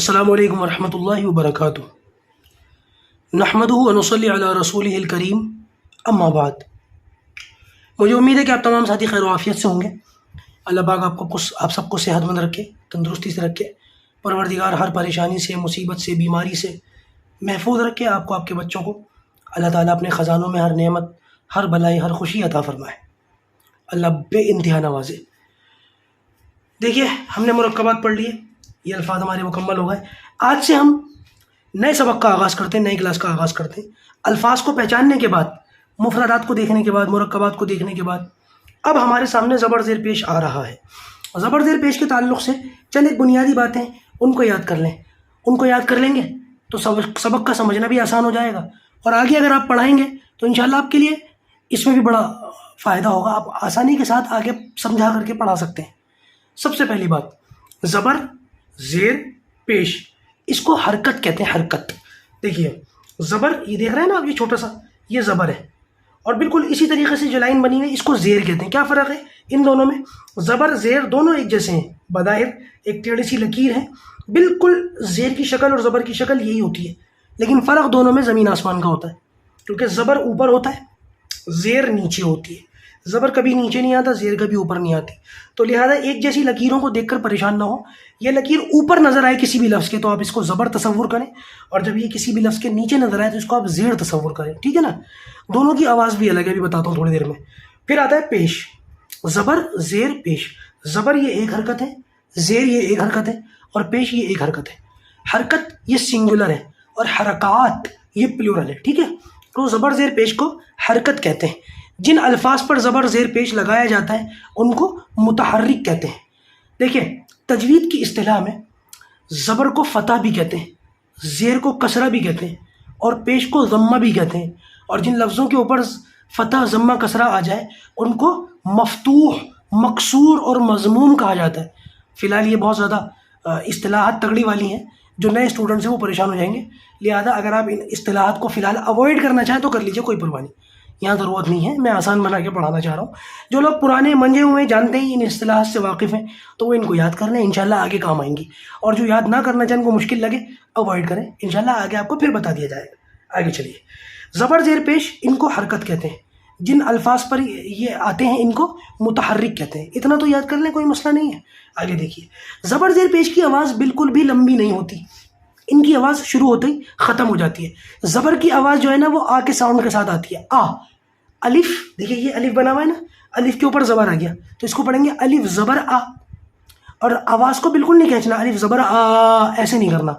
السلام علیکم ورحمۃ اللہ وبرکاتہ۔ نحمدہ ونصلی علی رسولہ الکریم، اما بعد۔ مجھے امید ہے کہ آپ تمام ساتھی خیر و عافیت سے ہوں گے۔ اللہ پاک آپ سب کو صحت مند رکھے، تندرستی سے رکھے، پروردگار ہر پریشانی سے، مصیبت سے، بیماری سے محفوظ رکھے آپ کو، آپ کے بچوں کو۔ اللہ تعالیٰ اپنے خزانوں میں ہر نعمت، ہر بلائی، ہر خوشی عطا فرمائے۔ اللہ بے انتہا نوازے۔ دیکھیے، ہم نے مرکبات پڑھ لیے، یہ الفاظ ہمارے مکمل ہو گئے۔ آج سے ہم نئے سبق کا آغاز کرتے ہیں، نئی کلاس کا آغاز کرتے ہیں۔ الفاظ کو پہچاننے کے بعد، مفردات کو دیکھنے کے بعد، مرکبات کو دیکھنے کے بعد، اب ہمارے سامنے زبر زیر پیش آ رہا ہے۔ زبر زیر پیش کے تعلق سے چند ایک بنیادی باتیں ان کو یاد کر لیں۔ ان کو یاد کر لیں گے تو سبق کا سمجھنا بھی آسان ہو جائے گا، اور آگے اگر آپ پڑھائیں گے تو انشاءاللہ آپ کے لیے اس میں بھی بڑا فائدہ ہوگا۔ آپ آسانی کے ساتھ آگے سمجھا کر کے پڑھا سکتے ہیں۔ سب سے پہلی بات، زبر زیر پیش، اس کو حرکت کہتے ہیں، حرکت۔ دیکھیے، زبر، یہ دیکھ رہے ہیں نا آپ، یہ چھوٹا سا، یہ زبر ہے، اور بالکل اسی طریقے سے جو لائن بنی ہے اس کو زیر کہتے ہیں۔ کیا فرق ہے ان دونوں میں؟ زبر زیر دونوں ایک جیسے ہیں، بظاہر ایک ٹیڑھی سی لکیر ہے، بالکل زیر کی شکل اور زبر کی شکل یہی ہوتی ہے، لیکن فرق دونوں میں زمین آسمان کا ہوتا ہے، کیونکہ زبر اوپر ہوتا ہے، زیر نیچے ہوتی ہے۔ زبر کبھی نیچے نہیں آتا، زیر کبھی اوپر نہیں آتی، تو لہٰذا ایک جیسی لکیروں کو دیکھ کر پریشان نہ ہو۔ یہ لکیر اوپر نظر آئے کسی بھی لفظ کے تو آپ اس کو زبر تصور کریں، اور جب یہ کسی بھی لفظ کے نیچے نظر آئے تو اس کو آپ زیر تصور کریں، ٹھیک ہے نا؟ دونوں کی آواز بھی الگ ہے، بھی بتاتا ہوں تھوڑی دیر میں۔ پھر آتا ہے پیش، زبر زیر پیش۔ زبر یہ ایک حرکت ہے، زیر یہ ایک حرکت ہے، اور پیش یہ ایک حرکت ہے۔ حرکت یہ سنگولر ہے، اور حرکات یہ پلورل ہے، ٹھیک ہے؟ تو زبر زیر پیش کو حرکت کہتے ہیں۔ جن الفاظ پر زبر زیر پیش لگایا جاتا ہے ان کو متحرک کہتے ہیں۔ دیکھیں، تجوید کی اصطلاح میں زبر کو فتح بھی کہتے ہیں، زیر کو کسرہ بھی کہتے ہیں، اور پیش کو ضمہ بھی کہتے ہیں، اور جن لفظوں کے اوپر فتح، ضمہ، کسرہ آ جائے ان کو مفتوح، مکسور اور مضموم کہا جاتا ہے۔ فی الحال یہ بہت زیادہ اصطلاحات تگڑی والی ہیں، جو نئے اسٹوڈنٹس ہیں وہ پریشان ہو جائیں گے، لہذا اگر آپ ان اصطلاحات کو فی الحال اوائڈ کرنا چاہیں تو کر لیجیے، کوئی پرواہ نہیں، یہاں ضرورت نہیں ہے، میں آسان بنا کے پڑھانا چاہ رہا ہوں۔ جو لوگ پرانے منجے ہوئے جانتے ہیں، ان اصطلاحات سے واقف ہیں، تو وہ ان کو یاد کر لیں، انشاءاللہ آگے کام آئیں گی، اور جو یاد نہ کرنا چاہیں، ان کو مشکل لگے، اوائڈ کریں، انشاءاللہ آگے آپ کو پھر بتا دیا جائے گا۔ آگے چلیے، زبر زیر پیش ان کو حرکت کہتے ہیں۔ جن الفاظ پر یہ آتے ہیں ان کو متحرک کہتے ہیں۔ اتنا تو یاد کر لیں، کوئی مسئلہ نہیں ہے۔ آگے دیکھیے، زبر زیر پیش کی آواز بالکل بھی لمبی نہیں ہوتی، ان کی آواز شروع ہوتے ہی ختم ہو جاتی ہے۔ زبر کی آواز جو ہے نا، وہ آ کے ساؤنڈ کے ساتھ آتی ہے، آ۔ الف، دیکھیے یہ الف بنا ہوا ہے نا، الف کے اوپر زبر آ گیا تو اس کو پڑھیں گے الف زبر آ، اور آواز کو بالکل نہیں کھینچنا، الف زبر آ ایسے نہیں کرنا،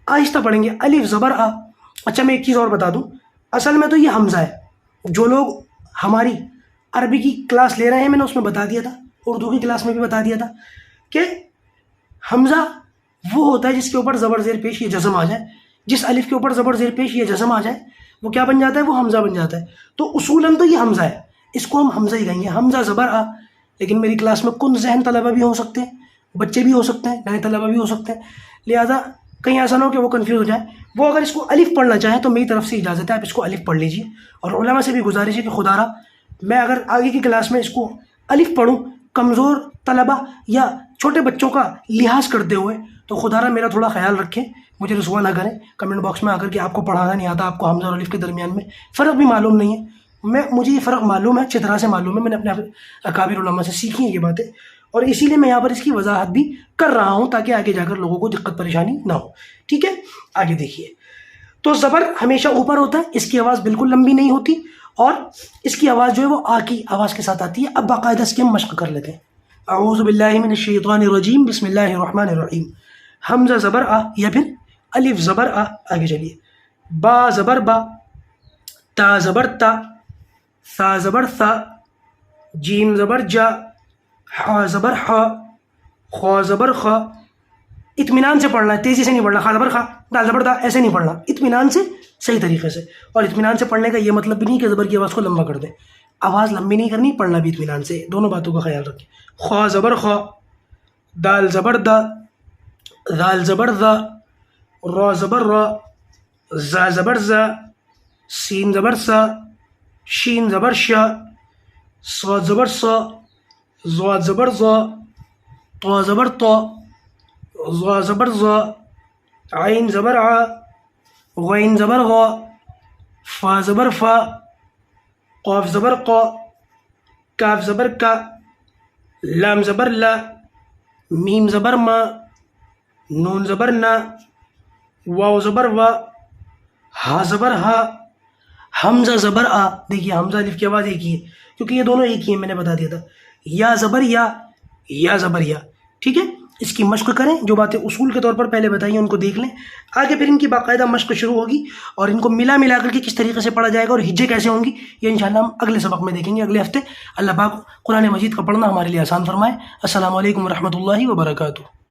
آہستہ پڑھیں گے، الف زبر آ۔ اچھا، میں ایک چیز اور بتا دوں، اصل میں تو یہ حمزہ ہے۔ جو لوگ ہماری عربی کی کلاس لے رہے ہیں، میں نے اس میں بتا دیا تھا، اردو کی کلاس میں بھی بتا دیا تھا کہ حمزہ وہ ہوتا ہے جس کے اوپر زبر زیر پیش یہ جزم آ جائے، جس الف کے اوپر زبر زیر پیش یہ جزم آ جائے وہ کیا بن جاتا ہے؟ وہ حمزہ بن جاتا ہے۔ تو اصولاً تو یہ حمزہ ہے، اس کو ہم حمزہ ہی کہیں گے، حمزہ زبر آ۔ لیکن میری کلاس میں کن ذہن طلبہ بھی ہو سکتے ہیں، بچے بھی ہو سکتے ہیں، نئے طلبہ بھی ہو سکتے ہیں، لہٰذا کہیں ایسا نہ ہو کہ وہ کنفیوز ہو جائے۔ وہ اگر اس کو الف پڑھنا چاہیں تو میری طرف سے اجازت ہے، آپ اس کو الف پڑھ لیجیے، اور علماء سے بھی گزارش ہے کہ خدا را میں اگر آگے کی کلاس میں اس کو الف پڑھوں کمزور طلبہ یا چھوٹے بچوں کا لحاظ کرتے ہوئے، تو خدا را میرا تھوڑا خیال رکھیں، مجھے رسوا نہ کریں کمنٹ باکس میں آ کر کہ آپ کو پڑھانا نہیں آتا، آپ کو حمزہ اور الف کے درمیان میں فرق بھی معلوم نہیں ہے۔ مجھے یہ فرق معلوم ہے، اچھی طرح سے معلوم ہے، میں نے اپنے اکابر علماء سے سیکھی ہیں یہ باتیں، اور اسی لیے میں یہاں پر اس کی وضاحت بھی کر رہا ہوں تاکہ آگے جا کر لوگوں کو دقت پریشانی نہ ہو، ٹھیک ہے؟ آگے دیکھیے، تو زبر ہمیشہ اوپر ہوتا ہے، اس کی آواز بالکل لمبی نہیں ہوتی، اور اس کی آواز جو ہے وہ آ کی آواز کے ساتھ آتی ہے۔ اب باقاعدہ اس کی ہم مشق کر لیتے ہیں۔ اعوذ باللہ من الشیطان الرجیم، بسم اللہ الرحمن الرحیم۔ حمزہ زبر آ، یا پھر الف زبر آ۔ آگے چلیے، با زبر با، تا زبر تا، ثا زبر ثا، جیم زبر جا، حا زبر حا، خا زبر خا۔ اطمینان سے پڑھنا ہے، تیزی سے نہیں پڑھنا، خا زبر خا، دال زبر دا، ایسے نہیں پڑھنا، اطمینان سے، صحیح طریقے سے۔ اور اطمینان سے پڑھنے کا یہ مطلب بھی نہیں کہ زبر کی آواز کو لمبا کر دیں، آواز لمبی نہیں کرنی، پڑھنا بھی اطمینان سے، دونوں باتوں کا خیال رکھیں۔ خا زبر خا، دال زبر دا، ذال زبر ذا، را زبر را، زا زبر زا، سین زبر سا، شین زبر شا، صاد زبر صا، ضاد زبر ضا، طا زبر طا، ظا زبر ظا، عین زبر ع، غین زبر غا، فا زبر فا، قاف زبر قا، کاف زبر کا، لام زبر لا، میم زبر ما، نون زبر نا، واو زبر وا، ہا زبر ہا، حمزہ زبر آ. دیکھیے حمزہ الف کی آواز ایک ہی ہے کیونکہ یہ دونوں ایک ہی ہیں، میں نے بتا دیا تھا. یا زبر یا، یا زبر یا. ٹھیک ہے، اس کی مشق کریں، جو باتیں اصول کے طور پر پہلے بتائیں ان کو دیکھ لیں. آگے پھر ان کی باقاعدہ مشق شروع ہوگی اور ان کو ملا کر کے کس طریقے سے پڑھا جائے گا اور ہجے کیسے ہوں گی، یہ انشاءاللہ ہم اگلے سبق میں دیکھیں گے اگلے ہفتے. اللہ پاک قرآن مجید کا پڑھنا ہمارے لیے آسان فرمائے. السلام علیکم ورحمۃ اللہ وبرکاتہ.